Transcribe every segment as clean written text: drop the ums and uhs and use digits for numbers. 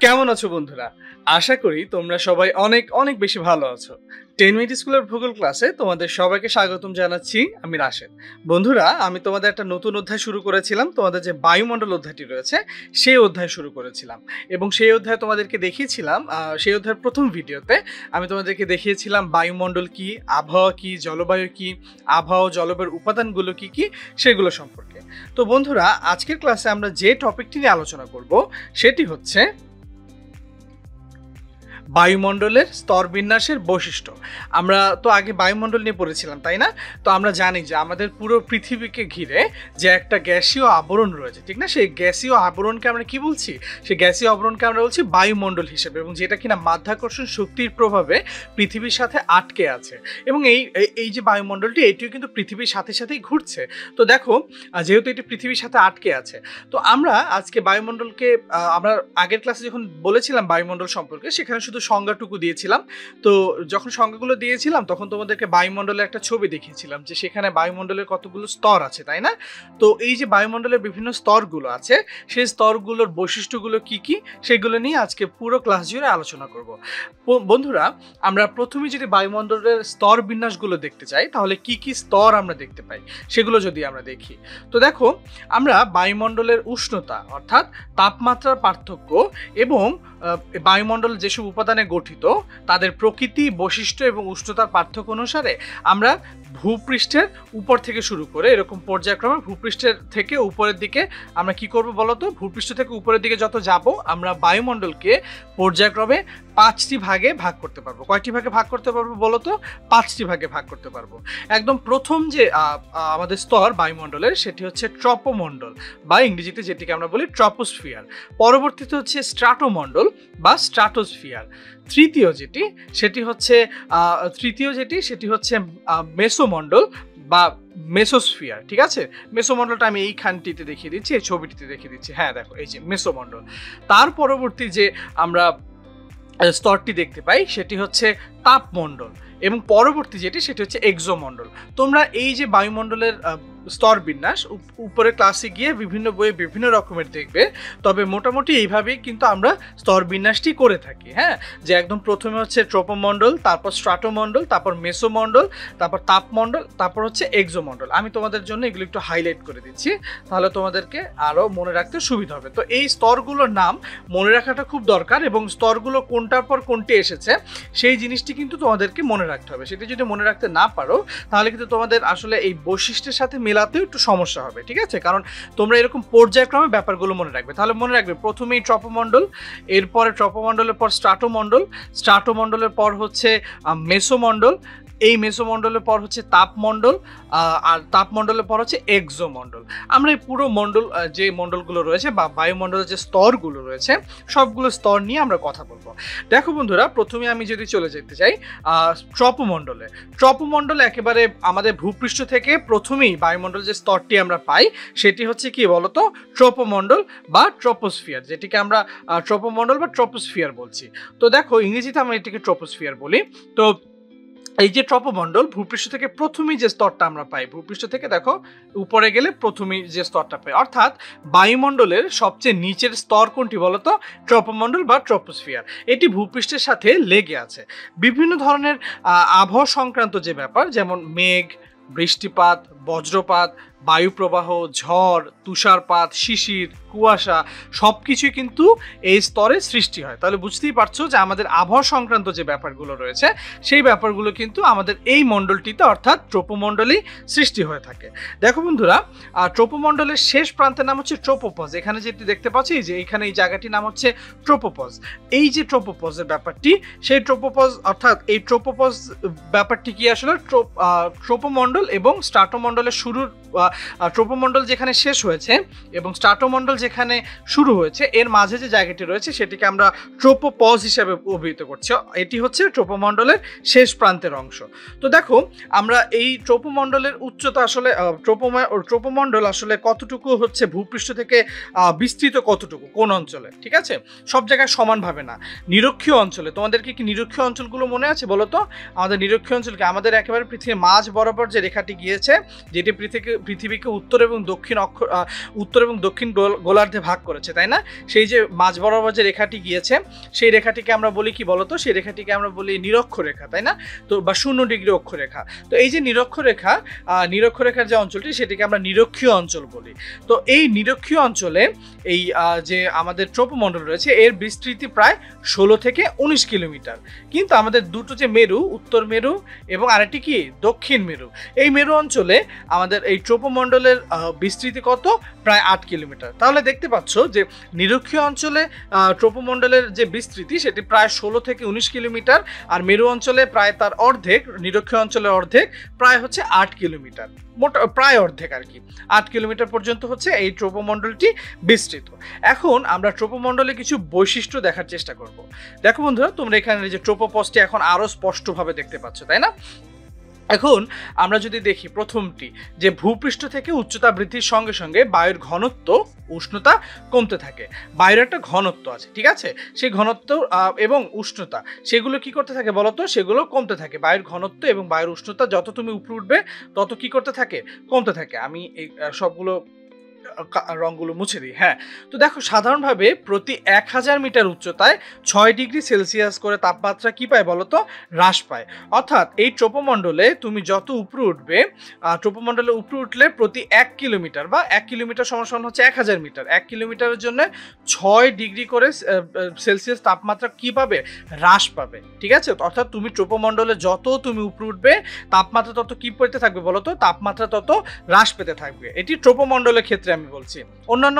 কেমন আছো বন্ধুরা? আশা করি তোমরা সবাই অনেক অনেক বেশি ভালো আছো। 10 মিনিট স্কুলের ভূগোল ক্লাসে তোমাদের সবাইকে স্বাগতম জানাচ্ছি। আমি রাশেদ। বন্ধুরা, আমি তোমাদের একটা নতুন অধ্যায় শুরু করেছিলাম। তোমাদের যে বায়ুমণ্ডল অধ্যায়টি রয়েছে সেই অধ্যায় শুরু করেছিলাম এবং সেই অধ্যায় তোমাদেরকে দেখিয়েছিলাম। সেই অধ্যায়ের প্রথম ভিডিওতে আমি তোমাদেরকে দেখিয়েছিলাম বায়ুমণ্ডল কি, আবহাওয়া কি, জলবায়ু কি, আবহাওয়া জলবায়ুর উপাদানগুলো কি কি সেগুলো সম্পর্কে। তো বন্ধুরা, আজকের ক্লাসে আমরা যে টপিকটি নিয়ে আলোচনা করব সেটি হচ্ছে বায়ুমণ্ডলের স্তর বিন্যাসের বৈশিষ্ট্য। আমরা তো আগে বায়ুমণ্ডল নিয়ে পড়েছিলাম, তাই না? তো আমরা জানি যে আমাদের পুরো পৃথিবীকে ঘিরে যে একটা গ্যাসীয় আবরণ রয়েছে, ঠিক না? সেই গ্যাসীয় আবরণকে আমরা কি বলছি? সেই গ্যাসীয় আবরণকে আমরা বলছি বায়ুমণ্ডল হিসেবে, এবং যেটা কিনা মাধ্যাকর্ষণ শক্তির প্রভাবে পৃথিবীর সাথে আটকে আছে। এবং এই যে বায়ুমণ্ডলটি, এটিও কিন্তু পৃথিবীর সাথে সাথেই ঘুরছে। তো দেখো, যেহেতু এটি পৃথিবীর সাথে আটকে আছে, তো আমরা আজকে বায়ুমণ্ডলকে আমরা আগের ক্লাসে যখন বলেছিলাম বায়ুমণ্ডল সম্পর্কে, সেখানে শুধু সংজ্ঞাটুকু দিয়েছিলাম। তো যখন সংজ্ঞাগুলো দিয়েছিলাম তখন তোমাদেরকে বায়ুমণ্ডলের একটা ছবি দেখিয়েছিলাম যে সেখানে বায়ুমণ্ডলের কতগুলো স্তর আছে, তাই না? তো এই যে বায়ুমণ্ডলের বিভিন্ন স্তরগুলো আছে, সেই স্তরগুলোর বৈশিষ্ট্যগুলো কি কি সেগুলো নিয়ে আজকে পুরো ক্লাস জুড়ে আলোচনা করব। বন্ধুরা, আমরা প্রথমে যদি বায়ুমণ্ডলের স্তর বিন্যাসগুলো দেখতে চাই, তাহলে কি কি স্তর আমরা দেখতে পাই সেগুলো যদি আমরা দেখি, তো দেখো, আমরা বায়ুমণ্ডলের উষ্ণতা অর্থাৎ তাপমাত্রার পার্থক্য এবং বায়ুমণ্ডল যেসব উপাদানে গঠিত তাদের প্রকৃতি, বৈশিষ্ট্য এবং উষ্ণতার পার্থক্য অনুসারে আমরা ভূপৃষ্ঠের উপর থেকে শুরু করে এরকম পর্যায়ক্রমে ভূপৃষ্ঠের থেকে উপরের দিকে আমরা কি করব বলতো? ভূপৃষ্ঠ থেকে উপরের দিকে যত যাব, আমরা বায়ুমণ্ডলকে পর্যায়ক্রমে 5টি ভাগে ভাগ করতে পারবো। কয়টি ভাগে ভাগ করতে পারবো বলতো? 5টি ভাগে ভাগ করতে পারবো। একদম প্রথম যে আমাদের স্তর বায়ুমণ্ডলের, সেটি হচ্ছে ট্রপোমণ্ডল বা ইংরেজিতে যেটিকে আমরা বলি ট্রপোস্ফিয়ার। পরবর্তীতে হচ্ছে স্ট্রাটোমণ্ডল বা স্ট্রাটোস্ফিয়ার। তৃতীয় যেটি সেটি হচ্ছে মেসোমণ্ডল বা মেসোস্ফিয়ার। ঠিক আছে, মেসোমণ্ডলটা আমি এইখানটিতে দেখিয়ে দিচ্ছি, এই ছবিটিতে দেখিয়ে দিচ্ছি। হ্যাঁ, দেখো, এই যে মেসোমণ্ডল। তার পরবর্তী যে আমরা স্তরটি দেখতে পাই সেটি হচ্ছে তাপমণ্ডল, এবং পরবর্তী সেটি হচ্ছে এক্সোমণ্ডল। তোমরা এই যে বায়ুমণ্ডলের স্তর বিন্যাস উপরে ক্লাসে গিয়ে বিভিন্ন বইয়ে বিভিন্ন রকমের দেখবে, তবে মোটামুটি এইভাবেই কিন্তু আমরা স্তর বিন্যাসটি করে থাকি। হ্যাঁ, যে একদম প্রথমে হচ্ছে ট্রপোমণ্ডল, তারপর স্ট্রাটোমণ্ডল, তারপর মেসোমণ্ডল, তারপর তাপমণ্ডল, তারপর হচ্ছে এক্সোমণ্ডল। আমি তোমাদের জন্য এগুলো একটু হাইলাইট করে দিচ্ছি, তাহলে তোমাদেরকে আরও মনে রাখতে সুবিধা হবে। তো এই স্তরগুলোর নাম মনে রাখাটা খুব দরকার, এবং স্তরগুলো কোনটার পর কোনটি এসেছে সেই জিনিসটি কিন্তু তোমাদেরকে মনে রাখতে হবে। সেটি যদি মনে রাখতে না পারো, তাহলে কিন্তু তোমাদের আসলে এই বৈশিষ্ট্যের সাথে মেলাতেও একটু সমস্যা হবে। ঠিক আছে, কারণ তোমরা এরকম পর্যায়ক্রমে ব্যাপারগুলো মনে রাখবে। তাহলে মনে রাখবে, প্রথমেই ট্রপোমণ্ডল, এরপরে ট্রপোমণ্ডলের পর স্ট্রাটোমণ্ডল, স্ট্রাটোমণ্ডলের পর হচ্ছে মেসোমণ্ডল, এই মেসোমণ্ডলের পর হচ্ছে তাপমণ্ডল, আর তাপমণ্ডলের পর হচ্ছে এক্সোমণ্ডল। আমরা এই পুরো মণ্ডল, যে মণ্ডলগুলো রয়েছে বা বায়ুমণ্ডলের যে স্তরগুলো রয়েছে, সবগুলো স্তর নিয়ে আমরা কথা বলবো। দেখো বন্ধুরা, প্রথমে আমি যদি চলে যেতে চাই ট্রপোমণ্ডলে। ট্রপোমণ্ডলে একেবারে আমাদের ভূপৃষ্ঠ থেকে প্রথমেই বায়ুমণ্ডল যে স্তরটি আমরা পাই সেটি হচ্ছে কি বলতো? ট্রপোমণ্ডল বা ট্রপোস্ফিয়ার, যেটিকে আমরা ট্রপোমণ্ডল বা ট্রপোস্ফিয়ার বলছি। তো দেখো, ইংরেজিতে আমরা এটিকে ট্রপোস্ফিয়ার বলি। তো এই যে ট্রপোমণ্ডল, ভূপৃষ্ঠ থেকে প্রথমেই যে স্তরটা আমরা পাই, ভূপৃষ্ঠ থেকে দেখো উপরে গেলে প্রথমেই যে স্তরটা পাই, অর্থাৎ বায়ুমণ্ডলের সবচেয়ে নিচের স্তর কোনটি বলতো? ট্রপোমণ্ডল বা ট্রপোস্ফিয়ার। এটি ভূপৃষ্ঠের সাথে লেগে আছে। বিভিন্ন ধরনের আবহাওয়া সংক্রান্ত যে ব্যাপার, যেমন মেঘ, বৃষ্টিপাত, বজ্রপাত, বায়ুপ্রবাহ, ঝড়, তুষারপাত, শিশির, কুয়াশা, সব কিছুই কিন্তু এই স্তরে সৃষ্টি হয়। তাহলে বুঝতেই পারছো যে আমাদের আবহাওয়া সংক্রান্ত যে ব্যাপারগুলো রয়েছে সেই ব্যাপারগুলো কিন্তু আমাদের এই মণ্ডলটিতে অর্থাৎ ট্রপোমণ্ডলেই সৃষ্টি হয়ে থাকে। দেখো বন্ধুরা, ট্রপোমণ্ডলের শেষ প্রান্তের নাম হচ্ছে ট্রোপোপজ। এখানে যেটি দেখতে পাচ্ছি যে এখানে এই জায়গাটির নাম হচ্ছে ট্রোপোপজ। এই যে ট্রোপোপজের ব্যাপারটি, সেই ট্রোপোপজ অর্থাৎ এই ট্রোপোপজ ব্যাপারটি কি আসলে ট্রপোমণ্ডল এবং স্ট্রাটোমণ্ডলের শুরুর, ট্রপোমণ্ডল যেখানে শেষ হয়েছে এবং স্ট্রাটোমণ্ডল যেখানে শুরু হয়েছে, এর মাঝে যে জায়গাটি রয়েছে সেটিকে আমরা ট্রোপোপজ হিসেবে অভিহিত করছি। এটি হচ্ছে ট্রপোমণ্ডলের শেষ প্রান্তের অংশ। তো দেখো, আমরা এই ট্রপোমণ্ডলের উচ্চতা আসলে ট্রপোমণ্ডল আসলে কতটুকু হচ্ছে ভূপৃষ্ঠ থেকে বিস্তৃত, কতটুকু কোন অঞ্চলে, ঠিক আছে? সব জায়গায় সমানভাবে না। নিরক্ষীয় অঞ্চলে, তোমাদেরকে কি নিরক্ষীয় অঞ্চলগুলো মনে আছে বলো তো? আমাদের নিরক্ষীয় অঞ্চলকে, আমাদের একেবারে পৃথিবীর মাঝ বরাবর যে রেখাটি গিয়েছে, যেটি পৃথিবীকে উত্তর এবং দক্ষিণ গোলার্ধে ভাগ করেছে, তাই না? সেই যে মাঝ বরাবর যে রেখাটি গিয়েছে সেই রেখাটিকে আমরা বলি কি বলতো, সেই রেখাটিকে আমরা বলি নিরক্ষরেখা, তাই না? তো বা 0 ডিগ্রি অক্ষরেখা। তো এই যে নিরক্ষরেখার যে অঞ্চলটি সেটিকে আমরা নিরক্ষীয় অঞ্চল বলি। তো এই নিরক্ষীয় অঞ্চলে এই যে আমাদের ট্রপোমণ্ডল রয়েছে এর বিস্তৃতি প্রায় 16 থেকে 19 কিলোমিটার। কিন্তু আমাদের দুটো যে মেরু, উত্তর মেরু এবং আরেকটি কি দক্ষিণ মেরু, এই মেরু অঞ্চলে আমাদের এই ট্রপোমণ্ডলের বিস্তৃতি কত? প্রায় 8 কিলোমিটার। তাহলে দেখতে পাচ্ছ যে নিরক্ষীয় অঞ্চলে ট্রপোমণ্ডলের যে বিস্তৃতি সেটি প্রায় 16 থেকে 19 কিলোমিটার, আর মেরু অঞ্চলে প্রায় তার অর্ধেক, নিরক্ষীয় অঞ্চলের অর্ধেক প্রায় হচ্ছে 8 কিলোমিটার, মোট প্রায় অর্ধেক আর কি, 8 কিলোমিটার পর্যন্ত হচ্ছে এই ট্রপোমণ্ডলটি বিস্তৃত। এখন আমরা ট্রপোমণ্ডলে কিছু বৈশিষ্ট্য দেখার চেষ্টা করব। দেখো বন্ধুরা, তোমরা এখানে যে ট্রপোপসটি এখন আরো স্পষ্টভাবে দেখতে পাচ্ছ, তাই না? এখন আমরা যদি দেখি প্রথমটি, যে ভূপৃষ্ঠ থেকে উচ্চতা বৃদ্ধির সঙ্গে সঙ্গে বায়ুর ঘনত্ব, উষ্ণতা কমতে থাকে। বায়ুর একটা ঘনত্ব আছে, ঠিক আছে? সেই ঘনত্ব এবং উষ্ণতা সেগুলো কি করতে থাকে বলতো? সেগুলো কমতে থাকে। বায়ুর ঘনত্ব এবং বায়ুর উষ্ণতা যত তুমি উপরে উঠবে তত কি করতে থাকে? কমতে থাকে। আমি এই সবগুলো রঙগুলো মুছে দিই। হ্যাঁ, তো দেখো সাধারণভাবে প্রতি 1000 মিটার উচ্চতায় 6 ডিগ্রি সেলসিয়াস করে তাপমাত্রা কি পায় বলতো? হ্রাস পায়। অর্থাৎ এই ট্রপোমণ্ডলে তুমি যত উপরে উঠবে, ট্রপোমণ্ডলে উপরে উঠলে প্রতি 1 কিলোমিটার বা 1 কিলোমিটার সমান হচ্ছে 1000 মিটার, 1 কিলোমিটারের জন্য 6 ডিগ্রি করে সেলসিয়াস তাপমাত্রা কি পাবে? হ্রাস পাবে, ঠিক আছে? অর্থাৎ তুমি ট্রপোমণ্ডলে যত তুমি উপরে উঠবে তাপমাত্রা তত কি পেতে থাকবে বলতো? তাপমাত্রা তত হ্রাস পেতে থাকবে। এটি ট্রপোমণ্ডলের ক্ষেত্রে আমি বলছি, অন্যান্য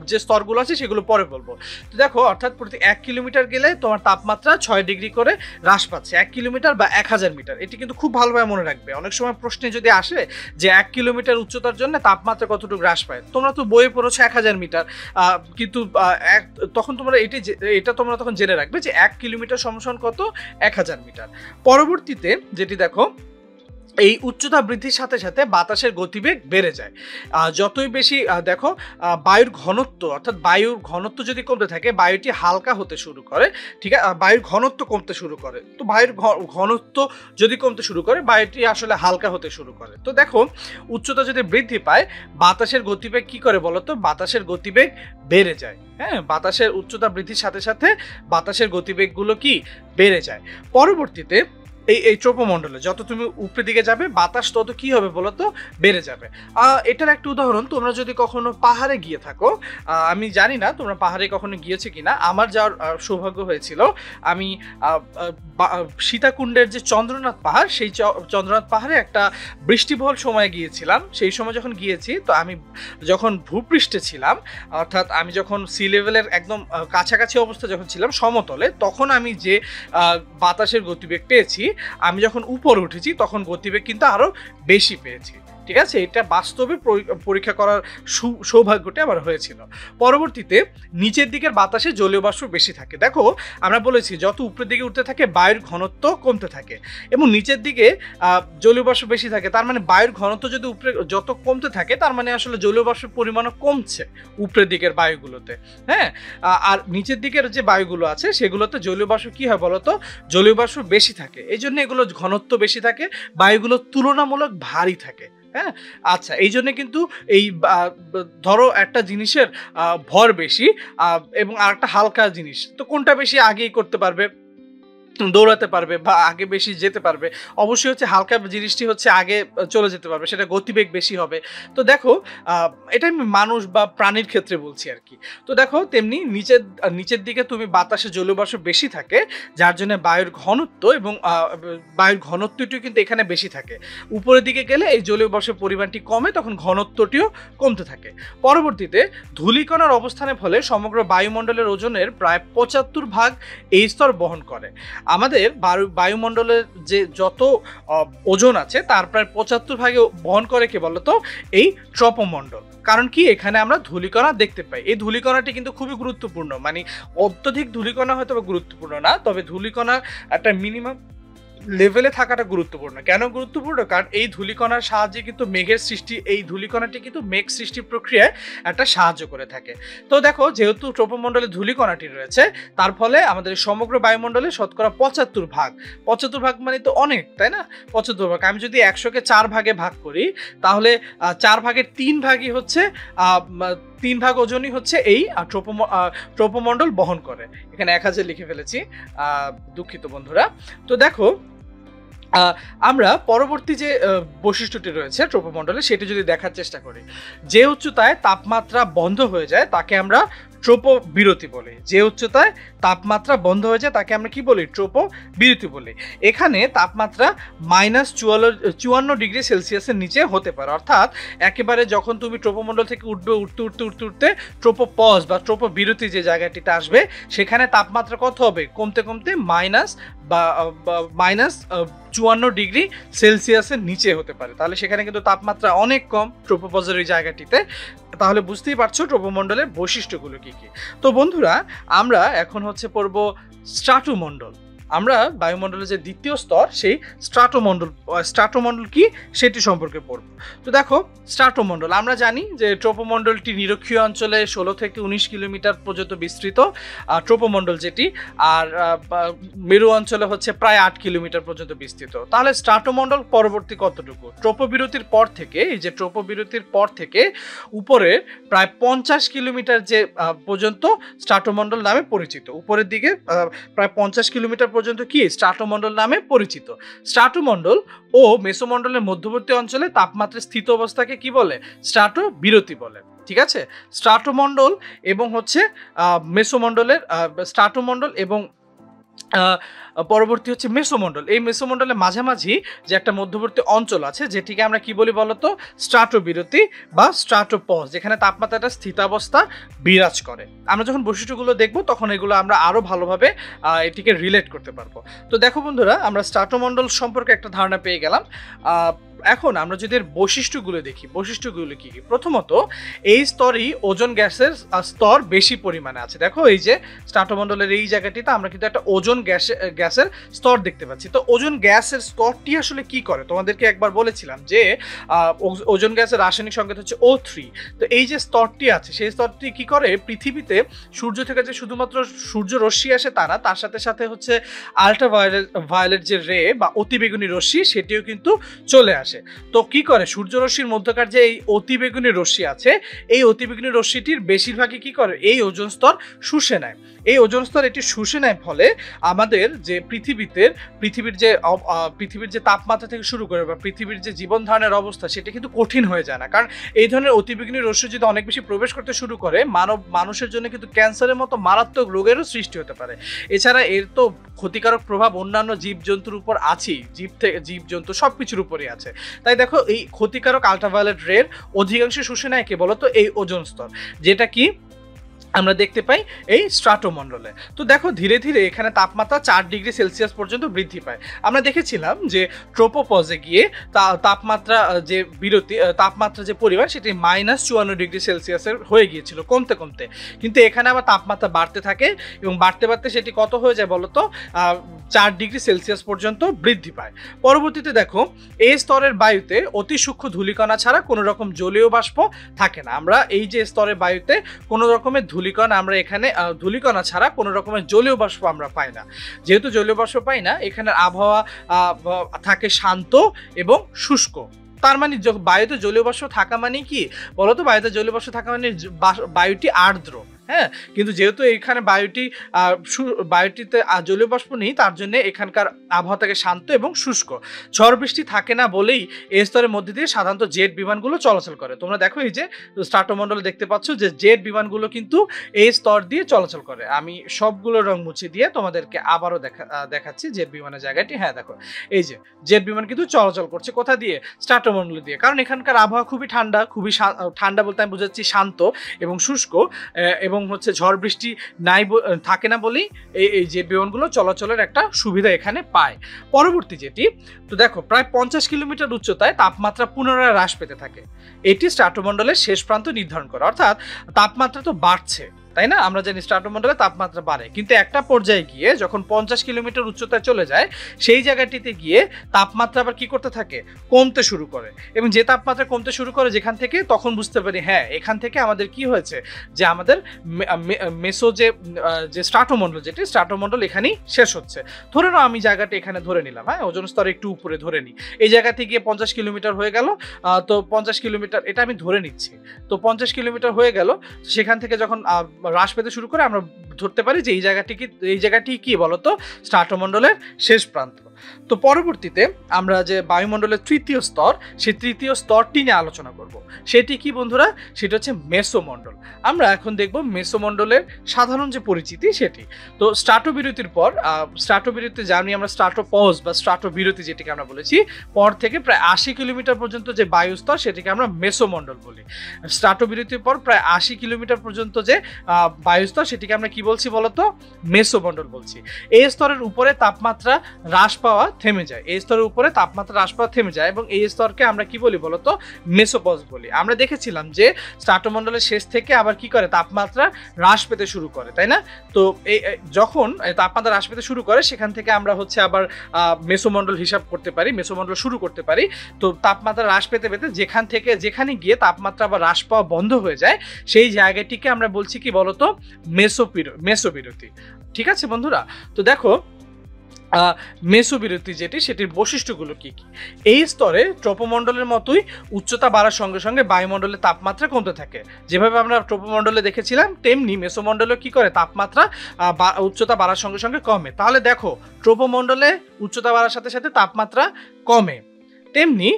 যে স্তরগুলো আছে সেগুলো পরে বলবো। তো দেখো, অর্থাৎ প্রতি 1 কিলোমিটার গেলে তোমার তাপমাত্রা 6 ডিগ্রি করে হ্রাস পাচ্ছে, 1 কিলোমিটার বা 1000 মিটার। এটি কিন্তু খুব ভালোভাবে মনে রাখবে। অনেক সময় প্রশ্নে যদি আসে যে 1 কিলোমিটার উচ্চতার জন্য তাপমাত্রা কতটুকু হ্রাস পায়, তোমরা তো বইয়ে পড়েছো 1000 মিটার, কিন্তু তখন তোমরা এটা তোমরা তখন জেনে রাখবে যে 1 কিলোমিটার সমান কত? 1000 মিটার। পরবর্তীতে যেটি দেখো, এই উচ্চতা বৃদ্ধির সাথে সাথে বাতাসের গতিবেগ বেড়ে যায়। যতই বেশি দেখো বায়ুর ঘনত্ব, অর্থাৎ বায়ুর ঘনত্ব যদি কমতে থাকে, বায়ুটি হালকা হতে শুরু করে, ঠিক আছে? বায়ুর ঘনত্ব কমতে শুরু করে। তো বায়ুর ঘনত্ব যদি কমতে শুরু করে, বায়ুটি আসলে হালকা হতে শুরু করে। তো দেখো, উচ্চতা যদি বৃদ্ধি পায়, বাতাসের গতিবেগ কি করে বলতো? বাতাসের গতিবেগ বেড়ে যায়। হ্যাঁ, বাতাসের উচ্চতা বৃদ্ধির সাথে সাথে বাতাসের গতিবেগগুলো কি বেড়ে যায়। পরবর্তীতে এই ট্রপোমণ্ডলে যত তুমি উপরের দিকে যাবে বাতাস তত কি হবে বলতো? বেড়ে যাবে। এটার একটা উদাহরণ, তোমরা যদি কখনো পাহাড়ে গিয়ে থাকো, আমি জানি না তোমরা পাহাড়ে কখনো গিয়েছো কিনা, আমার যাওয়ার সৌভাগ্য হয়েছিল। আমি সীতাকুণ্ডের যে চন্দ্রনাথ পাহাড়, সেই চন্দ্রনাথ পাহাড়ে একটা বৃষ্টিবহুল সময়ে গিয়েছিলাম। সেই সময় যখন গিয়েছি, তো আমি যখন ভূপৃষ্ঠে ছিলাম, অর্থাৎ আমি যখন সি লেভেলের একদম কাছাকাছি অবস্থা যখন ছিলাম সমতলে, তখন আমি যে বাতাসের গতিবেগ পেয়েছি, আমি যখন উপরে উঠেছি তখন গতিবেগ কিন্তু আরো বেশি পেয়েছি, ঠিক আছে? এটা বাস্তবে পরীক্ষা করার সৌভাগ্যটা আমার হয়েছিল। পরবর্তীতে নিচের দিকের বাতাসে জলীয় বাষ্প বেশি থাকে। দেখো, আমরা বলেছি যত উপরের দিকে উঠতে থাকে বায়ুর ঘনত্ব কমতে থাকে, এবং নিচের দিকে জলীয় বাষ্প বেশি থাকে। তার মানে বায়ুর ঘনত্ব যদি উপরে যত কমতে থাকে, তার মানে আসলে জলীয় বাষ্পের পরিমাণও কমছে উপরের দিকের বায়ুগুলোতে। হ্যাঁ, আর নিচের দিকের যে বায়ুগুলো আছে সেগুলোতে জলীয় বাষ্প কি হয় বলতো? জলীয় বাষ্প বেশি থাকে, এই জন্য এগুলো ঘনত্ব বেশি থাকে, বায়ুগুলো তুলনামূলক ভারী থাকে। হ্যাঁ, আচ্ছা, এই জন্য কিন্তু এই ধরো একটা জিনিসের ভর বেশি এবং আরেকটা হালকা জিনিস, তো কোনটা বেশি আগেই করতে পারবে, দৌড়াতে পারবে বা আগে বেশি যেতে পারবে? অবশ্যই হচ্ছে হালকা জিনিসটি হচ্ছে আগে চলে যেতে পারবে, সেটা গতিবেগ বেশি হবে। তো দেখো, এটা আমি মানুষ বা প্রাণীর ক্ষেত্রে বলছি আর কি। তো দেখো, তেমনি নিচের দিকে তুমি বাতাসে জলীয় বাষ্প বেশি থাকে, যার জন্য বায়ুর ঘনত্ব এবং বায়ুর ঘনত্বটিও কিন্তু এখানে বেশি থাকে। উপরের দিকে গেলে এই জলীয় বাষ্পের পরিমাণটি কমে, তখন ঘনত্বটিও কমতে থাকে। পরবর্তীতে ধূলিকণার অবস্থানের ফলে সমগ্র বায়ুমণ্ডলের ওজনের প্রায় 75% এই স্তর বহন করে। আমাদের বায়ুমণ্ডলের যে যত ওজন আছে তার প্রায় 75% বহন করে কে বলতো? এই ট্রপোমণ্ডল। কারণ কি, এখানে আমরা ধূলিকণা দেখতে পাই। এই ধূলিকণাটি কিন্তু খুবই গুরুত্বপূর্ণ, মানে অত্যধিক ধূলিকণা হয়তো গুরুত্বপূর্ণ না, তবে ধূলিকণা একটা মিনিমাম লেভেলে থাকাটা গুরুত্বপূর্ণ। কেন গুরুত্বপূর্ণ? কারণ এই ধূলিকণার সাহায্যে কিন্তু মেঘের সৃষ্টি, এই ধূলিকণাটি কিন্তু মেঘ সৃষ্টির প্রক্রিয়ায় একটা সাহায্য করে থাকে। তো দেখো, যেহেতু ট্রপোমণ্ডলে ধূলিকণাটি রয়েছে, তার ফলে আমাদের সমগ্র বায়ুমণ্ডলে শতকরা 75% মানে তো অনেক, তাই না? 75%। আমি যদি 100কে 4 ভাগে ভাগ করি, তাহলে 4 ভাগের 3 ভাগই হচ্ছে 3 ভাগ ওজনই হচ্ছে এই ট্রোপোমণ্ডল বহন করে। এখানে 1000 লিখে ফেলেছি, দুঃখিত বন্ধুরা। তো দেখো আমরা পরবর্তী যে বৈশিষ্ট্যটি রয়েছে ট্রোপোমণ্ডলে সেটি যদি দেখার চেষ্টা করি, যে উচ্চতায় তাপমাত্রা বন্ধ হয়ে যায় তাকে আমরা ট্রোপো বিরতি বলি। যে উচ্চতায় তাপমাত্রা বন্ধ হয়ে যায় তাকে আমরা কি বলি? ট্রোপো বিরতি বলি। এখানে তাপমাত্রা -54°C নিচে হতে পারে, অর্থাৎ একেবারে যখন তুমি ট্রোপোমণ্ডল থেকে উঠবে, উঠতে ট্রোপো পজ বা ট্রোপো বিরতি যে জায়গাটিতে আসবে সেখানে তাপমাত্রা কত হবে? কমতে কমতে -54°C নিচে হতে পারে। তাহলে সেখানে কিন্তু তাপমাত্রা অনেক কম ট্রোপোপজের ওই জায়গাটিতে। তাহলে বুঝতেই পারছো ট্রোপোমণ্ডলের বৈশিষ্ট্যগুলো কি কি। তো বন্ধুরা আমরা এখন হচ্ছে পড়ব স্ট্রাটোমণ্ডল। আমরা বায়ুমণ্ডলের যে দ্বিতীয় স্তর সেই স্ট্রাটোমণ্ডল কি সেটি সম্পর্কে পড়ব। তো দেখো স্ট্রাটোমণ্ডল আমরা জানি যে ট্রোপোমণ্ডলটি নিরক্ষীয় অঞ্চলে 16 থেকে 19 কিলোমিটার পর্যন্ত বিস্তৃত ট্রোপোমণ্ডল যেটি, আর মেরু অঞ্চলে হচ্ছে প্রায় 8 কিলোমিটার পর্যন্ত বিস্তৃত। তাহলে স্ট্রাটোমণ্ডল পরবর্তী কতটুকু? ট্রোপোবিরতির পর থেকে, এই যে ট্রোপোবিরতির পর থেকে উপরে প্রায় 50 কিলোমিটার যে পর্যন্ত স্ট্রাটোমণ্ডল নামে পরিচিত। উপরের দিকে প্রায় 50 কিলোমিটার পর্যন্ত কি স্ট্রাটোমণ্ডল নামে পরিচিত। স্ট্রাটোমণ্ডল ও মেসোমণ্ডলের মধ্যবর্তী অঞ্চলে তাপমাত্রা স্থিত অবস্থাকে কি বলে? স্ট্রাটো বিরতি বলে। ঠিক আছে, স্ট্রাটোমণ্ডল এবং হচ্ছে মেসোমণ্ডলের স্ট্রাটোমণ্ডল এবং পরবর্তী হচ্ছে মেসোমণ্ডল। এই মেসোমণ্ডলের মাঝামাঝি যে একটা মধ্যবর্তী অঞ্চল আছে যেটিকে আমরা কি বলি বলতো? স্ট্রাটো বিরতি বা স্ট্রাটো পজ, যেখানে তাপমাত্রাটা স্থিতাবস্থা বিরাজ করে। আমরা যখন বৈশিষ্ট্যগুলো দেখব তখন এগুলো আমরা আরো ভালোভাবে এটিকে রিলেট করতে পারবো। তো দেখো বন্ধুরা আমরা স্ট্রাটোমণ্ডল সম্পর্কে একটা ধারণা পেয়ে গেলাম। এখন আমরা যদি এর বৈশিষ্ট্যগুলো দেখি, বৈশিষ্ট্যগুলো কি কি? প্রথমত এই স্তরেই ওজোন গ্যাসের স্তর বেশি পরিমাণে আছে। দেখো এই যে স্ট্রাটোমণ্ডলের এই জায়গাটিতে আমরা কিন্তু একটা ওজোন গ্যাসের স্তর দেখতে পাচ্ছি। তো ওজোন গ্যাসের স্তরটি আসলে কি করে? তোমাদেরকে একবার বলেছিলাম যে ওজোন গ্যাসের রাসায়নিক সংকেত হচ্ছে O3। তো এই যে স্তরটি আছে সেই স্তরটি কি করে? পৃথিবীতে সূর্য থেকে যে শুধুমাত্র সূর্য রশ্মি আসে তা না, তার সাথে সাথে হচ্ছে আল্ট্রাভায়োলেট যে রে বা অতিবেগুনি রশ্মি সেটিও কিন্তু চলে আসে। তো কি করে? সূর্য রশ্মির মধ্যকার যে এই অতিবেগুনি রশ্মি আছে এই অতিবেগুনি রশ্মিটির বেশিরভাগই কি করে? এই ওজোন স্তর শুষে নেয়। এই ওজোন স্তর এটি শুষে নেয় ফলে আমাদের যে পৃথিবীর যে তাপমাত্রা থেকে শুরু করে বা পৃথিবীর যে জীবন ধারণের অবস্থা সেটা কিন্তু কঠিন হয়ে যায় না। কারণ এই ধরনের অতিবেগুনি রশ্মি যদি অনেক বেশি প্রবেশ করতে শুরু করে মানুষের জন্য কিন্তু ক্যান্সারের মতো মারাত্মক রোগেরও সৃষ্টি হতে পারে। এছাড়া এর তো ক্ষতিকারক প্রভাব অন্যান্য জীবজন্তুর উপর আছেই, জীবজন্তু সবকিছুর উপরই আছে। তাই দেখো এই ক্ষতিকারক আল্ট্রাভায়োলেট রের অধিকাংশ শুষে নেয় কে বলতো? এই ওজোন স্তর, যেটা কি আমরা দেখতে পাই এই স্ট্রাটোমণ্ডলে। তো দেখো ধীরে ধীরে এখানে তাপমাত্রা 4°C পর্যন্ত বৃদ্ধি পায়। আমরা দেখেছিলাম যে ট্রোপোপজে গিয়ে তাপমাত্রা যে পরিমাণ সেটি -54°C হয়ে গিয়েছিল কমতে কমতে, কিন্তু এখানে আবার তাপমাত্রা বাড়তে থাকে এবং বাড়তে বাড়তে সেটি কত হয়ে যায় বলতো? 4°C পর্যন্ত বৃদ্ধি পায়। পরবর্তীতে দেখো এই স্তরের বায়ুতে অতি সূক্ষ্ম ধূলিকণা ছাড়া কোনো রকম জলীয় বাষ্প থাকে না। আমরা এই যে স্তরের বায়ুতে কোনো রকমের ধূলিকণা ছাড়া কোনো রকমের জলীয় বাষ্প আমরা পাই না। যেহেতু জলীয় বাষ্প পাই না, এখানে আবহাওয়া থাকে শান্ত এবং শুষ্ক। তার মানে বায়ুতে জলীয় বাষ্প থাকা মানে কি বলতো? বায়ুতে জলীয় বাষ্প থাকা মানে বায়ুটি আর্দ্র। হ্যাঁ, কিন্তু যেহেতু এখানে বায়ুটিতে জলীয় বাষ্প নেই তার জন্য এখানকার আবহাওয়া থাকে শান্ত এবং শুষ্ক। ঝড় বৃষ্টি থাকে না বলেই এই স্তরের মধ্যে দিয়ে সাধারণত জেট বিমানগুলো চলাচল করে। তোমরা দেখো এই যে স্ট্রাটোমণ্ডলে দেখতে পাচ্ছ যে জেট বিমানগুলো কিন্তু এই স্তর দিয়ে চলাচল করে। আমি সবগুলো রং মুছে দিয়ে তোমাদেরকে আবারও দেখাচ্ছি জেট বিমানের জায়গাটি। হ্যাঁ দেখো এই যে জেট বিমান কিন্তু চলাচল করছে কোথা দিয়ে? স্ট্রাটোমণ্ডল দিয়ে। কারণ এখানকার আবহাওয়া খুবই ঠান্ডা বলতে আমি বোঝাচ্ছি শান্ত এবং শুষ্ক, এবং হচ্ছে ঝড় বৃষ্টি থাকে না বলেই এই জেট বিমানগুলো চলাচলের একটা সুবিধা এখানে পায়। পরবর্তী যেটি, তো দেখো প্রায় 50 কিলোমিটার উচ্চতায় তাপমাত্রা পুনরায় হ্রাস পেতে থাকে। এটি স্ট্রাটোমণ্ডলের শেষ প্রান্ত নির্ধারণ করে। অর্থাৎ তাপমাত্রা তো বাড়ছে, তাই না? আমরা জানি স্ট্র্যাটোমন্ডলে তাপমাত্রা বাড়ে, কিন্তু একটা পর্যায়ে গিয়ে যখন 50 কিলোমিটার উচ্চতায় চলে যায় সেই জায়গাটিতে গিয়ে তাপমাত্রা আবার কি করতে থাকে, কমতে শুরু করে। এবং যে তাপমাত্রা কমতে শুরু করে যেখান থেকে, তখন বুঝতে পারি হ্যাঁ এখান থেকে আমাদের কি হয়েছে, যে আমাদের মেসো যে স্ট্র্যাটোমন্ডল, যেটি স্ট্র্যাটোমন্ডল এখানেই শেষ হচ্ছে। ধরে নাও আমি জায়গাটা এখানে ধরে নিলাম, হ্যাঁ ওজোন স্তর একটু উপরে ধরে নিই, এই জায়গা থেকে গিয়ে 50 কিলোমিটার হয়ে গেল। তো 50 কিলোমিটার এটা আমি ধরে নিচ্ছি, তো 50 কিলোমিটার হয়ে গেল, সেখান থেকে যখন হ্রাস পেতে শুরু করে আমরা ধরতে পারি যে এই জায়গাটি কি বলতো, স্ট্র্যাটোমন্ডলের শেষ প্রান্ত। তো পরবর্তীতে আমরা যে বায়ুমণ্ডলের তৃতীয় স্তর, সেই তৃতীয় স্তরটি নিয়ে আলোচনা করব। সেটি কি বন্ধুরা, সেটা হচ্ছে মেসোমণ্ডল। আমরা এখন দেখব মেসোমণ্ডলের সাধারণ যে পরিচিতি সেটি। তো স্ট্র্যাটোবিরতির পর, স্ট্র্যাটোবিরতি জানি আমরা স্ট্র্যাটোপজ বা স্ট্র্যাটোবিরতি যেটিকে আমরা বলেছি, পর থেকে প্রায় 80 কিলোমিটার পর্যন্ত যে বায়ুস্তর সেটিকে আমরা মেসোমণ্ডল বলি। স্ট্র্যাটোবিরতির পর প্রায় 80 কিলোমিটার পর্যন্ত যে বায়ুস্তর সেটিকে আমরা কি বলছি বলতো, মেসোমণ্ডল বলছি। এই স্তরের উপরে তাপমাত্রা হ্রাস পাওয়া থেমে যায়, এই স্তরের উপরে তাপমাত্রা হ্রাস পাওয়া থেমে যায়, এবং এই স্তরকে আমরা কি বলি বলতো, মেসোপজ বলি। আমরা দেখেছিলাম যে স্ট্র্যাটোমণ্ডলের শেষ থেকে আবার কি করে, তাপমাত্রা হ্রাস পেতে শুরু করে, তাই না? তো এই যখন তাপমাত্রা হ্রাস পেতে শুরু করে সেখান থেকে আমরা হচ্ছে আবার মেসোমণ্ডল হিসাব করতে পারি, মেসোমণ্ডল শুরু করতে পারি। তো তাপমাত্রা হ্রাস পেতে পেতে যেখানে গিয়ে তাপমাত্রা আবার হ্রাস পাওয়া বন্ধ হয়ে যায় সেই জায়গাটিকে আমরা বলছি কি বলতো, মেসোবিরতি। ঠিক আছে বন্ধুরা? তো দেখো মেসোবিরতি যেটি, সেটির বৈশিষ্ট্যগুলো কি কি। এই স্তরে ট্রপোমণ্ডলের মতোই উচ্চতা বাড়ার সঙ্গে সঙ্গে বায়ুমণ্ডলের তাপমাত্রা কমতে থাকে। যেভাবে আমরা ট্রপোমণ্ডলে দেখেছিলাম তেমনি মেসোমণ্ডলে কি করে, তাপমাত্রা উচ্চতা বাড়ার সঙ্গে সঙ্গে কমে। তাহলে দেখো ট্রপোমণ্ডলে উচ্চতা বাড়ার সাথে সাথে তাপমাত্রা কমে, তেমনি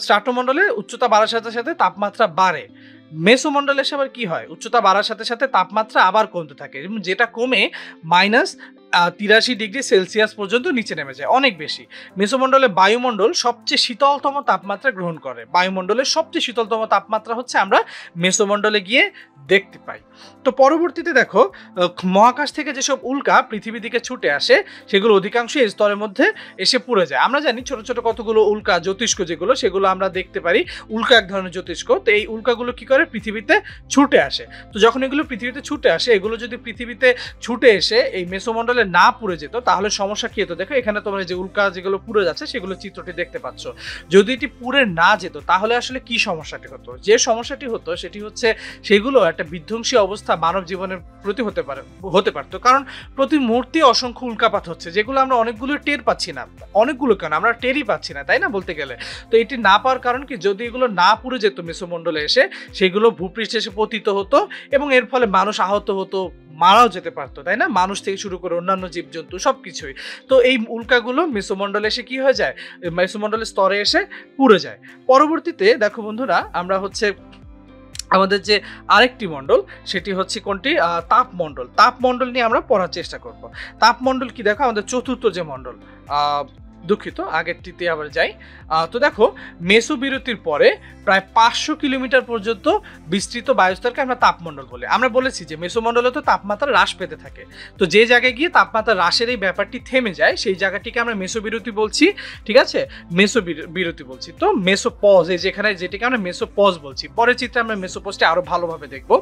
স্ট্র্যাটোমণ্ডলে উচ্চতা বাড়ার সাথে সাথে তাপমাত্রা বাড়ে। মেসোমণ্ডলে এসে আবার কি হয়, উচ্চতা বাড়ার সাথে সাথে তাপমাত্রা আবার কমতে থাকে, যেটা কমে -83°C পর্যন্ত নিচে নেমে যায়, অনেক বেশি। মেসোমণ্ডলে বায়ুমণ্ডল সবচেয়ে শীতলতম তাপমাত্রা গ্রহণ করে। বায়ুমণ্ডলের সবচেয়ে শীতলতম তাপমাত্রা হচ্ছে আমরা মেসোমণ্ডলে গিয়ে দেখতে পাই। তো পরবর্তীতে দেখো মহাকাশ থেকে যেসব উল্কা পৃথিবীর দিকে ছুটে আসে সেগুলো অধিকাংশ এই স্তরের মধ্যে এসে পড়ে যায়। আমরা জানি ছোট ছোট কতগুলো উল্কা, জ্যোতিষ্ক যেগুলো, সেগুলো আমরা দেখতে পারি। উল্কা এক ধরনের জ্যোতিষ্ক। তো এই উল্কাগুলো কি করে, পৃথিবীতে ছুটে আসে। তো যখন এগুলো পৃথিবীতে ছুটে আসে, এগুলো যদি পৃথিবীতে ছুটে এসে এই মেসোমণ্ডলে না পুড়ে যেত তাহলে সমস্যা কি হতো, দেখো এখানে তোমরা যে উল্কা যেগুলো পুড়ে যাচ্ছে সেগুলো চিত্রটি দেখতে পাচ্ছ। যদি এটি পুড়ে না যেত তাহলে আসলে কি সমস্যাটি হতো, যে সমস্যাটি হতো সেটি হচ্ছে সেগুলো একটা বিধ্বংসী অবস্থা মানব জীবনের প্রতি হতে পারতো। কারণ প্রতি মুহূর্তে অসংখ্য উল্কাপাত হচ্ছে, যেগুলো আমরা অনেকগুলো টের পাচ্ছি না, অনেকগুলো কেন আমরা টেরই পাচ্ছি না, তাই না বলতে গেলে। তো এটি না পাওয়ার কারণ কি, যদি এগুলো না পুড়ে যেত মেসোমণ্ডলে এসে, সেগুলো ভূপৃষ্ঠে এসে পতিত হতো এবং এর ফলে মানুষ আহত হতো, মারাও যেতে পারতো, তাই না? মানুষ থেকে শুরু করে অন্যান্য জীবজন্তু সবকিছুই। তো এই উল্কাগুলো মেসোমণ্ডলে এসে কি হয়ে যায়, মেসোমণ্ডলের স্তরে এসে পুড়ে যায়। পরবর্তীতে দেখো বন্ধুরা, আমরা হচ্ছে আমাদের যে আরেকটি মণ্ডল সেটি হচ্ছে কোনটি, তাপমণ্ডল। তাপমণ্ডল নিয়ে আমরা পড়ার চেষ্টা করব। তাপমণ্ডল কি, দেখো আমাদের চতুর্থ যে মণ্ডল, দুঃখিত আগেরটিতে আবার যাই। তো দেখো মেসোবিরতির পরে প্রায় 500 কিলোমিটার পর্যন্ত বিস্তৃত বায়ুস্তরকে আমরা তাপমণ্ডল বলি। আমরা বলেছি যে মেসোমণ্ডলে তো তাপমাত্রা হ্রাস পেতে থাকে, তো যে জায়গায় গিয়ে তাপমাত্রা হ্রাসের এই ব্যাপারটি থেমে যায় সেই জায়গাটিকে আমরা মেসোবিরতি বলছি। ঠিক আছে, মেসোবিরতি বলছি। তো মেসোপজ, এই যেটিকে আমরা মেসোপজ বলছি, পরের চিত্রে আমরা মেসোপজটা আরো ভালোভাবে দেখবো।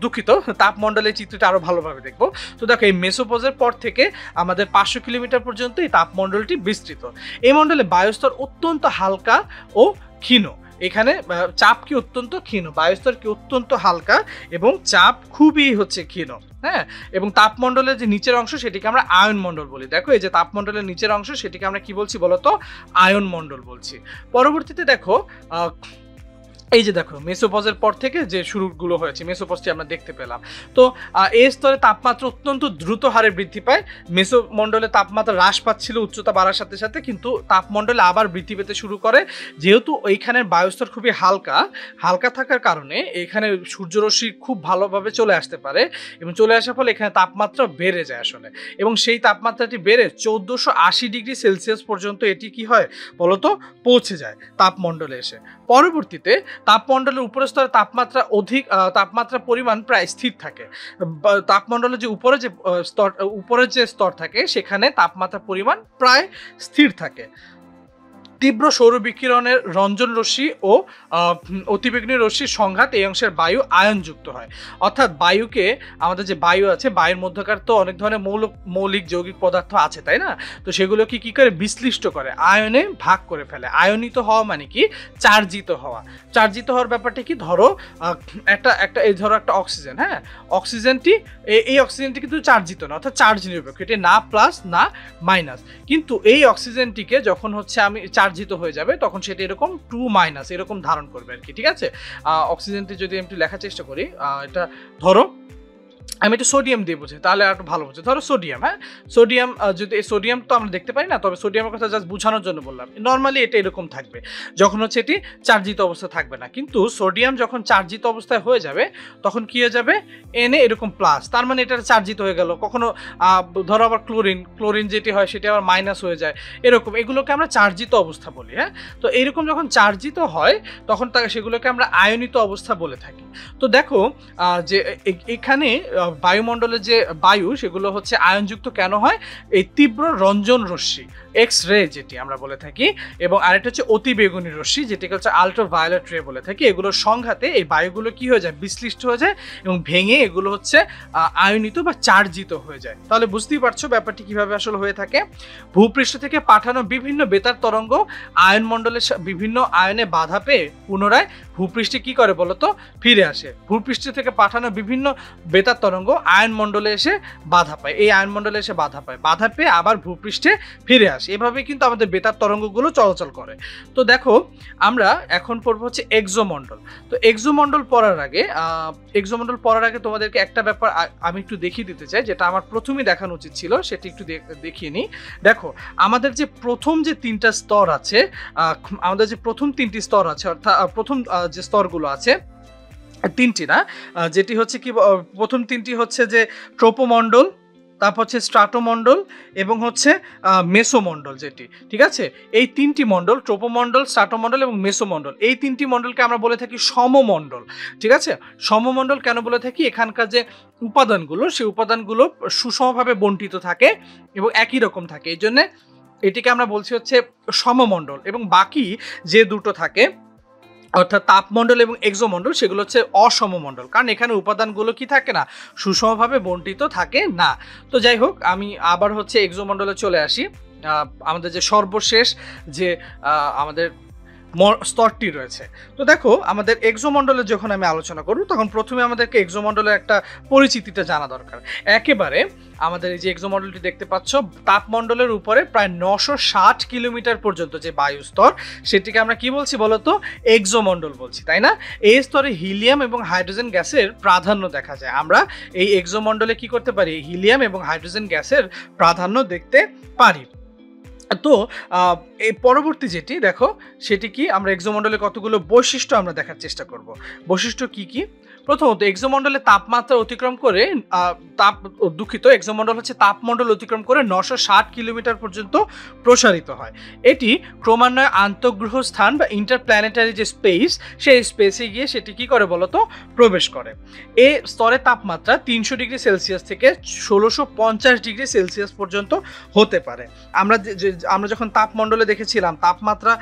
দুঃখিত, তাপমণ্ডলের চিত্রটা আরো ভালোভাবে দেখবো। তো দেখো এই মেসোপজের পর থেকে আমাদের 500 কিলোমিটার পর্যন্ত এই তাপমণ্ডলটি বিস্তৃত। এই মণ্ডলে বায়ুস্তর অত্যন্ত হালকা ও ক্ষীণ। এখানে চাপ কি অত্যন্ত ক্ষীণ, বায়ুস্তর কি অত্যন্ত হালকা এবং চাপ খুবই হচ্ছে ক্ষীণ। হ্যাঁ, এবং তাপমণ্ডলের যে নিচের অংশ সেটিকে আমরা আয়নমণ্ডল বলি। দেখো এই যে তাপমণ্ডলের নিচের অংশ সেটিকে আমরা কি বলছি বলতো, আয়নমণ্ডল বলছি। পরবর্তীতে দেখো এই যে দেখো মেসোপজের পর থেকে যে শুরুগুলো হয়েছে, মেসোপজটি আমরা দেখতে পেলাম। তো এই স্তরে তাপমাত্রা অত্যন্ত দ্রুত হারে বৃদ্ধি পায়। মেসোমণ্ডলে তাপমাত্রা হ্রাস পাচ্ছিল উচ্চতা বাড়ার সাথে সাথে, কিন্তু তাপমণ্ডলে আবার বৃদ্ধি পেতে শুরু করে। যেহেতু এইখানের বায়ুস্তর খুবই হালকা থাকার কারণে এখানে সূর্যরশ্মি খুব ভালোভাবে চলে আসতে পারে, এবং চলে আসার ফলে এখানে তাপমাত্রা বেড়ে যায় আসলে। এবং সেই তাপমাত্রাটি বেড়ে 1480°C পর্যন্ত এটি কি হয় বলতো, পৌঁছে যায় তাপমণ্ডলে এসে। পরবর্তীতে তাপমণ্ডলের উপরের স্তরে তাপমাত্রা পরিমাণ প্রায় স্থির থাকে। তাপমণ্ডলের যে উপরের যে স্তর থাকে সেখানে তাপমাত্রা পরিমাণ প্রায় স্থির থাকে। তীব্র সৌর বিকিরণের রঞ্জন রশ্মি ও অতিবেগুনি রশ্মির সংঘাত এই অংশের বায়ু আয়নযুক্ত হয়। অর্থাৎ বায়ুকে, আমাদের যে বায়ু আছে, বায়ুর মধ্যকার তো অনেক ধরনের মৌলিক যৌগিক পদার্থ আছে, তাই না? তো সেগুলোকে কি করে বিশ্লিষ্ট করে, আয়নে ভাগ করে ফেলে। আয়নিত হওয়া মানে কি? চার্জিত হওয়া। চার্জিত হওয়ার ব্যাপারটা কি? ধরো একটা অক্সিজেন, হ্যাঁ, অক্সিজেনটি, এই অক্সিজেনটি কিন্তু চার্জিত না, অর্থাৎ চার্জ নিরপেক্ষ, এটি না প্লাস না মাইনাস। কিন্তু এই অক্সিজেনটিকে যখন হচ্ছে আমি চার্জিত হয়ে যাবে, তখন সেটা এরকম 2- এরকম ধারণ করবে আর কি, ঠিক আছে? অক্সিজেনটি যদি আমি একটু লেখার চেষ্টা করি, এটা ধরো আমি একটু সোডিয়াম দিয়ে বুঝি, তাহলে একটু ভালো বুঝি। ধরো সোডিয়াম, হ্যাঁ, সোডিয়াম, যদি সোডিয়াম তো আমরা দেখতে পাই না, তবে সোডিয়ামের কথা জাস্ট বোঝানোর জন্য বললাম। নর্মালি এটা এরকম থাকবে যখন হচ্ছে এটি চার্জিত অবস্থা থাকবে না, কিন্তু সোডিয়াম যখন চার্জিত অবস্থায় হয়ে যাবে তখন কি হয়ে যাবে? এনে এরকম প্লাস, তার মানে এটা চার্জিত হয়ে গেল। কখনো ধরো আবার ক্লোরিন যেটি হয় সেটি আবার মাইনাস হয়ে যায়, এরকম। এগুলোকে আমরা চার্জিত অবস্থা বলি, হ্যাঁ। তো এইরকম যখন চার্জিত হয় তখন সেগুলোকে আমরা আয়নিত অবস্থা বলে থাকি। তো দেখো যে এখানে বায়ুমণ্ডলের যে বায়ু, সেগুলো হচ্ছে আয়নযুক্ত কেন হয়? এই তীব্র রঞ্জন রশ্মি, এক্স রে যেটি আমরা বলে থাকি, এবং আরেকটা হচ্ছে অতি বেগুনি রশ্মি, যেটাকে হচ্ছে আল্ট্রাভায়োলেট রে বলে থাকি। এগুলোর সংঘাতে এই বায়ুগুলো কি হয়ে যায়? বিশ্লিষ্ট হয়ে যায় এবং ভেঙে এগুলো হচ্ছে আয়নিত বা চার্জিত হয়ে যায়। তাহলে বুঝতেই পারছো ব্যাপারটি কিভাবে আসলে হয়ে থাকে। ভূপৃষ্ঠ থেকে পাঠানো বিভিন্ন বেতার তরঙ্গ আয়নমণ্ডলের বিভিন্ন আয়নে বাধা পেয়ে পুনরায় ভূপৃষ্ঠে কি করে বলতো? ফিরে আসে। ভূপৃষ্ঠ থেকে পাঠানো বিভিন্ন বেতার তরঙ্গ আয়নমণ্ডলে এসে বাধা পায়, এই আয়নমণ্ডলে এসে বাধা পায়, বাধা পেয়ে আবার ভূপৃষ্ঠে ফিরে আসে। এভাবে কিন্তু আমাদের বেতার তরঙ্গগুলো চলাচল করে। তো দেখো আমরা এখন পড়বো হচ্ছে এক্সোমণ্ডল। তো এক্সোমণ্ডল পড়ার আগে তোমাদেরকে একটা ব্যাপার আমি একটু দেখিয়ে দিতে চাই, যেটা আমার প্রথমেই দেখানো উচিত ছিল, সেটি একটু দেখিয়ে নিই। দেখো আমাদের যে প্রথম যে তিনটা স্তর আছে, অর্থাৎ প্রথম যে স্তরগুলো আছে, তিনটি না, যেটি হচ্ছে কি, প্রথম তিনটি হচ্ছে যে ট্রোপোমণ্ডল, তারপর হচ্ছে স্ট্রাটোমণ্ডল এবং হচ্ছে মেসোমণ্ডল, যেটি, ঠিক আছে? এই তিনটি মণ্ডল, ট্রোপোমণ্ডল, স্ট্রাটোমণ্ডল এবং মেসোমণ্ডল, এই তিনটি মণ্ডলকে আমরা বলে থাকি সমমণ্ডল, ঠিক আছে? সমমণ্ডল কেন বলে থাকি? এখানকার যে উপাদানগুলো, সেই উপাদানগুলো সুষমভাবে বণ্টিত থাকে এবং একই রকম থাকে, এই জন্যে এটিকে আমরা বলছি হচ্ছে সমমণ্ডল। এবং বাকি যে দুটো থাকে, অর্থাৎ তাপমণ্ডল এবং এক্সোমণ্ডল, সেগুলো হচ্ছে অসমমণ্ডল, কারণ এখানে উপাদানগুলো কি থাকে না? সুষমভাবে বণ্টিত থাকে না। তো যাই হোক, আমি আবার হচ্ছে এক্সোমণ্ডলে চলে আসি। আমাদের যে সর্বশেষ যে আমাদের স্তরটি রয়েছে, তো দেখো আমাদের এক্সোমণ্ডলের যখন আমি আলোচনা করব, তখন প্রথমে আমাদেরকে এক্সোমণ্ডলের একটা পরিচিতিটা জানা দরকার। একেবারে আমাদের এই যে এক্সোমণ্ডলটি দেখতে পাচ্ছ, তাপমণ্ডলের উপরে প্রায় 960 কিলোমিটার পর্যন্ত যে বায়ু স্তর, সেটিকে আমরা কি বলছি বলতো? এক্সোমণ্ডল বলছি, তাই না? এই স্তরে হিলিয়াম এবং হাইড্রোজেন গ্যাসের প্রাধান্য দেখা যায়। আমরা এই এক্সোমণ্ডলে কি করতে পারি? হিলিয়াম এবং হাইড্রোজেন গ্যাসের প্রাধান্য দেখতে পারি। তো এই পরবর্তী যেটি দেখো, সেটি কি? আমরা এক্সোমণ্ডলে কতগুলো বৈশিষ্ট্য আমরা দেখার চেষ্টা করব। বৈশিষ্ট্য কি কি? প্রথমত, এক্সোমণ্ডলে তাপমাত্রা অতিক্রম করে এক্সোমণ্ডল হচ্ছে তাপমণ্ডল অতিক্রম করে 960 কিলোমিটার পর্যন্ত প্রসারিত হয়। এটি ক্রমান্বয়ে আন্তঃগ্রহ স্থান বা ইন্টারপ্ল্যানেটারি যে স্পেস, সেই স্পেসে গিয়ে সেটি কি করে বলতো? প্রবেশ করে। এই স্তরের তাপমাত্রা 300 ডিগ্রি সেলসিয়াস থেকে 1650 ডিগ্রি সেলসিয়াস পর্যন্ত হতে পারে। আমরা যখন তাপমণ্ডলে দেখেছিলাম, তাপমাত্রা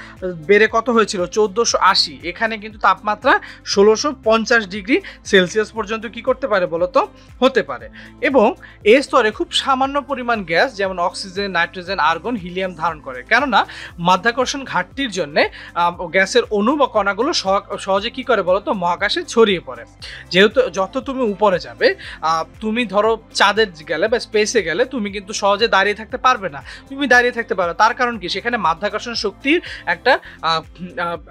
বেড়ে কত হয়েছিল? 1480। এখানে কিন্তু তাপমাত্রা 1650 ডিগ্রি সেলসিয়াস পর্যন্ত কি করতে পারে বলতো? হতে পারে। এবং এই স্তরে খুব সামান্য পরিমাণ গ্যাস, যেমন অক্সিজেন, নাইট্রোজেন, আর্গন, হিলিয়াম ধারণ করে। কেননা মাধ্যাকর্ষণ ঘাটতির জন্য গ্যাসের অণু বা কণাগুলো সহজে কি করে বলতো? মহাকাশে ছড়িয়ে পড়ে। যেহেতু যত তুমি উপরে যাবে, তুমি ধরো চাঁদে গেলে বা স্পেসে গেলে, তুমি কিন্তু সহজে দাঁড়িয়ে থাকতে পারবে না। তুমি দাঁড়িয়ে থাকতে পারো, তার কারণ কি? সেখানে মাধ্যাকর্ষণ শক্তির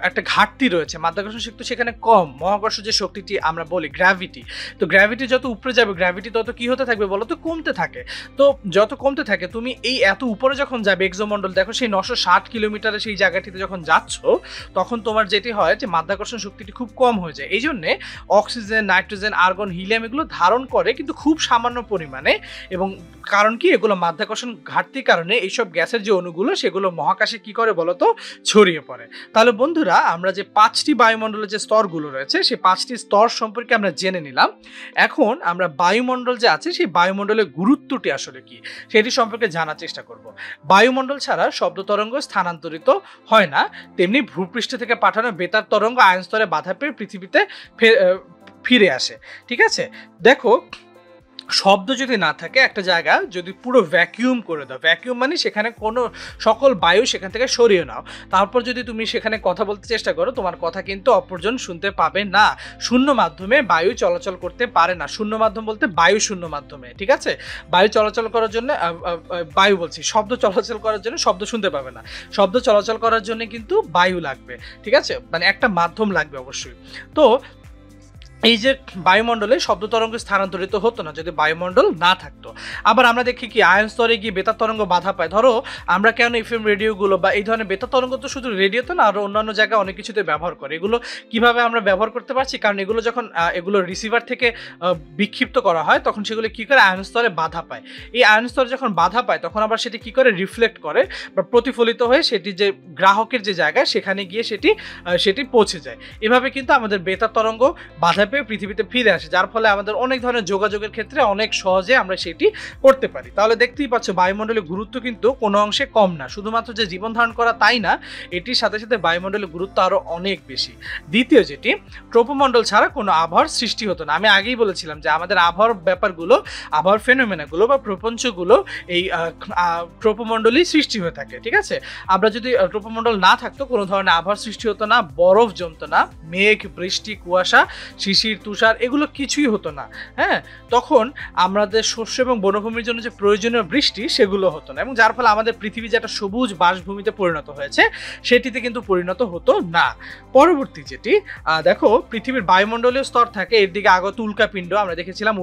একটা ঘাটতি রয়েছে। মাধ্যাকর্ষণ শক্তি সেখানে কম। মহাকর্ষ যে শক্তিটি আমরা বলি গ্র্যাভিটি, তো গ্র্যাভিটি যত উপরে যাবে, গ্র্যাভিটি তত কি হতে থাকবে বলো তো? কমতে থাকে। তো যত কমতে থাকে, তুমি এই এত উপরে যখন যাবে এক্সোমণ্ডল, দেখো সেই 960 কিলোমিটারের সেই জায়গাটিতে যখন যাচ্ছ, তখন তোমার যেটি হয় যে মাধ্যাকর্ষণ শক্তিটি খুব কম হয়ে যায়। এই জন্যে অক্সিজেন, নাইট্রোজেন, আর্গন, হিলিয়াম এগুলো ধারণ করে, কিন্তু খুব সামান্য পরিমাণে, এবং কারণ কি, এগুলো মাধ্যাকর্ষণ ঘাটতির কারণে এইসব গ্যাসের যে অণুগুলো সেগুলো মহাকাশে কি করে বলতো, ছড়িয়ে পড়ে। তাহলে বন্ধুরা আমরা যে 5টি বায়ুমণ্ডলের যে স্তরগুলো রয়েছে সেই 5টি স্তর সম্পর্কে আমরা জেনে নিলাম। এখন আমরা বায়ুমণ্ডল যে আছে সেই বায়ুমণ্ডলের গুরুত্বটি আসলে কি সেটি সম্পর্কে জানার চেষ্টা করব। বায়ুমণ্ডল ছাড়া শব্দ তরঙ্গ স্থানান্তরিত হয় না, তেমনি ভূপৃষ্ঠ থেকে পাঠানো বেতার তরঙ্গ আয়ন স্তরে বাধা পেয়ে পৃথিবীতে ফিরে আসে। ঠিক আছে, দেখো শব্দ যদি না থাকে, একটা জায়গা যদি পুরো ভ্যাকিউম করে দাও, ভ্যাকিউম মানে সেখানে কোনো সকল বায়ু সেখান থেকে সরিয়ে নাও, তারপর যদি তুমি সেখানে কথা বলতে চেষ্টা করো, তোমার কথা কিন্তু অপরজন শুনতে পাবে না। শূন্য মাধ্যমে বায়ু চলাচল করতে পারে না। শূন্য মাধ্যম বলতে বায়ু শূন্য মাধ্যমে। ঠিক আছে, বায়ু চলাচল করার জন্য বায়ু বলছি, শব্দ চলাচল করার জন্য শব্দ শুনতে পাবে না। শব্দ চলাচল করার জন্য কিন্তু বায়ু লাগবে। ঠিক আছে, মানে একটা মাধ্যম লাগবে অবশ্যই। তো এই যে বায়ুমণ্ডলে শব্দ তরঙ্গ স্থানান্তরিত হতো না যদি বায়ুমণ্ডল না থাকতো। আবার আমরা দেখি কি আয়ন স্তরে গিয়ে বেতার তরঙ্গ বাধা পায়। ধরো আমরা কেন এফএম রেডিওগুলো বা এই ধরনের বেতার তরঙ্গ তো শুধু রেডিওতে না, আরও অন্যান্য জায়গায় অনেক কিছুতে ব্যবহার করে। এগুলো কিভাবে আমরা ব্যবহার করতে পারছি, কারণ এগুলো যখন এগুলো রিসিভার থেকে বিক্ষিপ্ত করা হয় তখন সেগুলো কি করে আয়ন স্তরে বাধা পায়। এই আয়ন স্তরে যখন বাধা পায় তখন আবার সেটি কি করে রিফ্লেক্ট করে বা প্রতিফলিত হয়ে সেটি যে গ্রাহকের যে জায়গায় সেখানে গিয়ে সেটি পৌঁছে যায়। এভাবে কিন্তু আমাদের বেতার তরঙ্গ বাধা পেয়ে পৃথিবীতে ফিরে আসে, যার ফলে আমাদের অনেক ধরনের যোগাযোগের ক্ষেত্রে অনেক সহজে আমরা সেটি করতে পারি। তাহলে দেখতেই পাচ্ছ বায়ুমণ্ডলের গুরুত্ব কিন্তু কোনো অংশে কম না। শুধুমাত্র যে জীবন ধারণ করা তাই না, এটির সাথে সাথে বায়ুমণ্ডলের গুরুত্ব আরো অনেক বেশি। দ্বিতীয় যেটি, ট্রোপোমণ্ডল ছাড়া কোনো আবহাওয়ার সৃষ্টি হতো না। আমি আগেই বলেছিলাম যে আমাদের আবহাওয়ার ব্যাপারগুলো, আবহাওয়ার ফেনোমেনাগুলো বা প্রপঞ্চগুলো এই ট্রোপোমণ্ডলই সৃষ্টি হয়ে থাকে। ঠিক আছে, আমরা যদি ট্রোপোমণ্ডল না থাকতো কোনো ধরনের আবহাওয়ার সৃষ্টি হতো না, বরফ জমতো না, মেঘ, বৃষ্টি, কুয়াশা, শিশির, তুষার এগুলো কিছুই হতো না। হ্যাঁ, তখন আমাদের শস্য এবং বনভূমির জন্য যে প্রয়োজনীয় বৃষ্টি সেগুলো হতো না, এবং যার ফলে আমাদের পৃথিবী যে একটা সবুজ বাসভূমিতে পরিণত হয়েছে সেটিতে কিন্তু পরিণত হতো না। পরবর্তী যেটি, দেখো পৃথিবীর বায়ুমণ্ডলীয় স্তর থাকে, এর দিকে আগত উল্কাপিণ্ড আমরা দেখেছিলাম।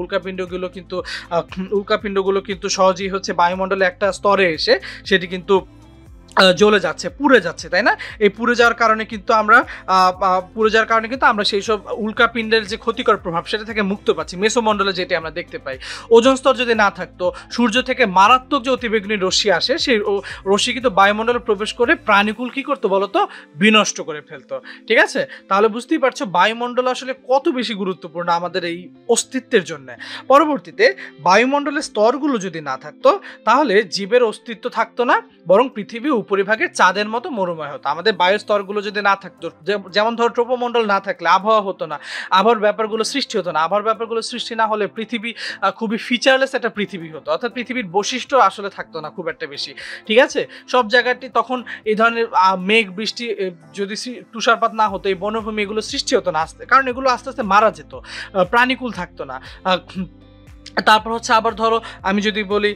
উল্কাপিণ্ডগুলো কিন্তু সহজেই হচ্ছে বায়ুমণ্ডলে একটা স্তরে এসে সেটি কিন্তু জ্বলে যাচ্ছে, পুড়ে যাচ্ছে, তাই না? এই পুড়ে যাওয়ার কারণে কিন্তু আমরা সেই সব উল্কাপিণ্ডের যে ক্ষতিকর প্রভাব সেটা থেকে মুক্ত পাচ্ছি। মেসোমণ্ডলে যেটি আমরা দেখতে পাই, ওজোন স্তর যদি না থাকতো, সূর্য থেকে মারাত্মক যে অতিবেগুনি রশ্মি আসে সেই রশ্মি কিন্তু বায়ুমণ্ডলে প্রবেশ করে প্রাণীকুল কি করতো বলতো, বিনষ্ট করে ফেলতো। ঠিক আছে, তাহলে বুঝতেই পারছো বায়ুমণ্ডল আসলে কত বেশি গুরুত্বপূর্ণ আমাদের এই অস্তিত্বের জন্য। পরবর্তীতে বায়ুমণ্ডলের স্তরগুলো যদি না থাকতো তাহলে জীবের অস্তিত্ব থাকতো না, বরং পৃথিবী উপরিভাগে চাঁদের মতো মরুময় হতো। আমাদের বায়ু স্তরগুলো যদি না থাকতো, যেমন ধর ট্রোপোমণ্ডল না থাকলে আবহাওয়া হতো না, আবহাওয়ার ব্যাপারগুলো সৃষ্টি হতো না। আবহাওয়ার ব্যাপারগুলো সৃষ্টি না হলে পৃথিবী খুবই ফিচারলেস একটা পৃথিবী হতো, অর্থাৎ পৃথিবীর বৈশিষ্ট্য আসলে থাকতো না খুব একটা বেশি। ঠিক আছে, সব জায়গাটি তখন এই ধরনের মেঘ, বৃষ্টি, যদি তুষারপাত না হতো, এই বনভূমি এগুলো সৃষ্টি হতো না, কারণ এগুলো আস্তে আস্তে মারা যেত, প্রাণীকুল থাকতো না। তারপর হচ্ছে আবার ধরো আমি যদি বলি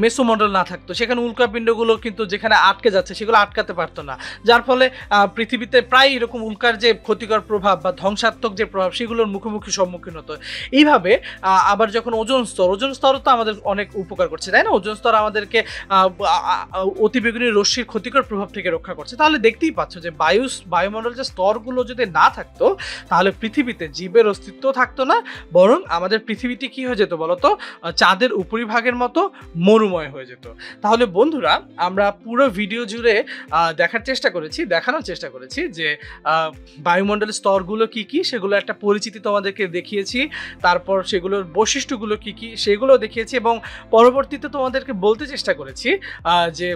মেসোমণ্ডল না থাকতো, সেখানে উল্কাপিণ্ডগুলো কিন্তু যেখানে আটকে যাচ্ছে সেগুলো আটকাতে পারতো না, যার ফলে পৃথিবীতে প্রায় এরকম উল্কার যে ক্ষতিকর প্রভাব বা ধ্বংসাত্মক যে প্রভাব সেগুলোর সম্মুখীন হতো। এইভাবে আবার যখন ওজোন স্তরও তো আমাদের অনেক উপকার করছে, তাই না? ওজোন স্তর আমাদেরকে অতিবেগুনি রশ্মির ক্ষতিকর প্রভাব থেকে রক্ষা করছে। তাহলে দেখতেই পাচ্ছ যে বায়ুমণ্ডল যে স্তরগুলো যদি না থাকতো তাহলে পৃথিবীতে জীবের অস্তিত্ব থাকতো না, বরং আমাদের পৃথিবীটি কি হয়ে যেত বলতো, চাঁদের উপরিভাগের মতো মরুময় হয়ে যেত। তাহলে বন্ধুরা আমরা পুরো ভিডিও জুড়ে দেখানোর চেষ্টা করেছি যে বায়ুমণ্ডলের স্তরগুলো কি কি সেগুলো একটা পরিচিতি তোমাদেরকে দেখিয়েছি, তারপর সেগুলোর বৈশিষ্ট্যগুলো কি কি সেগুলো দেখিয়েছি, এবং পরবর্তীতে তোমাদেরকে বলতে চেষ্টা করেছি যে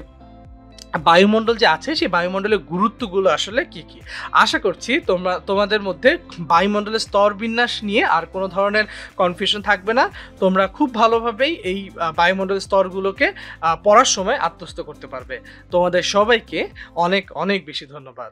বায়ুমণ্ডল যে আছে সেই বায়ুমণ্ডলের গুরুত্বগুলো আসলে কি কি। আশা করছি তোমাদের মধ্যে বায়ুমণ্ডলের স্তর বিন্যাস নিয়ে আর কোনো ধরনের কনফিউশন থাকবে না। তোমরা খুব ভালোভাবেই এই বায়ুমণ্ডলের স্তরগুলোকে পড়ার সময় আত্মস্থ করতে পারবে। তোমাদের সবাইকে অনেক অনেক বেশি ধন্যবাদ।